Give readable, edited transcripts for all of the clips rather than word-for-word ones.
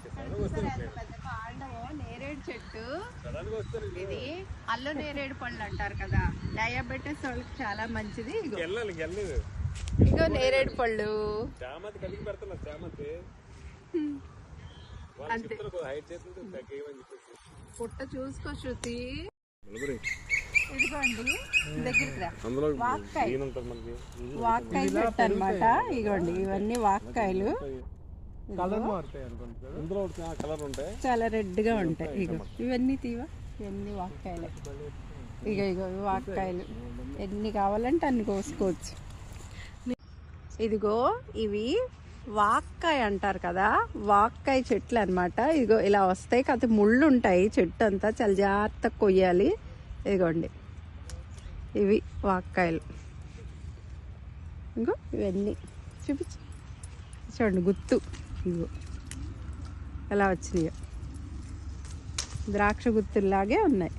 పెద్ద కాండమో నేరేడు చెట్టు ఇది. అల్లు నేరేడు పళ్ళు అంటారు కదా, డయాబెటీస్ వాళ్ళకి చాలా మంచిది. ఇగో నేరేడు పళ్ళు అంతే. పుట్ట చూసుకో శృతి. ఇదిగోండి దగ్గరికి రా. వాక్కాయ చెట్టు అనమాట. ఇగోండి ఇవన్నీ వాక్కాయలు. చాలా రెడ్ గా ఉంటాయి. ఇగో ఇవన్నీ తీవా, ఇవన్నీ వాక్కాయలు. ఇగో ఇగో వాక్కాయలు ఎన్ని కావాలంటే అన్ని కోసుకోవచ్చు. ఇదిగో ఇవి వాక్కాయ అంటారు కదా, వాక్కాయ చెట్లు అనమాట. ఇదిగో ఇలా వస్తాయి, కాకపోతే ముళ్ళు ఉంటాయి. చెట్టు అంతా చాలా జాగ్రత్తగా కొయ్యాలి. ఇదిగోండి ఇవి వాక్కాయలు. ఇంకో ఇవన్నీ చూపించు, చూడండి గుత్తు. ఇగో ఎలా వచ్చినాయో, ద్రాక్ష గుత్తుల్లాగే ఉన్నాయి.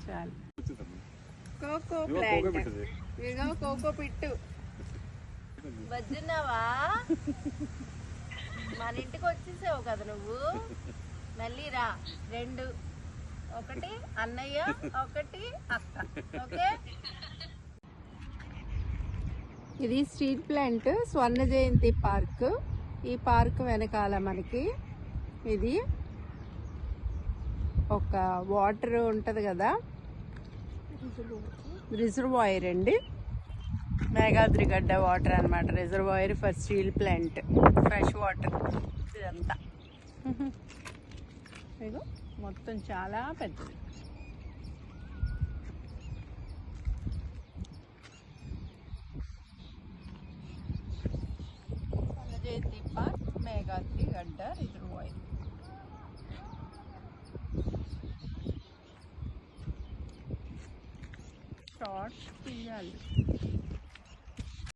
చాలు. Cocoa plant. ఇదిగో కోకో పిట్టు. బజ్జున్నావా? మన ఇంటికి వచ్చేసావు కదా నువ్వు. మళ్ళీ రా. రెండు, ఒకటి అన్నయ్య, ఒకటి అక్క. ఓకే. ఇది street plant, Swarna Jayanti park. ఈ పార్క్ వెనకాల మనకి ఇది ఒక వాటర్ ఉంటది కదా, రిజర్వాయర్ అండి. మేఘాద్రి గడ్డ వాటర్ అనమాట. Reservoir for steel plant, fresh water ఇదంతా. ఇగో మొత్తం చాలా పెద్దది. జయంతి పార్క్, మేఘాద్రి గడ్డ రిజర్వాయర్. షార్ట్స్ తీయాలి.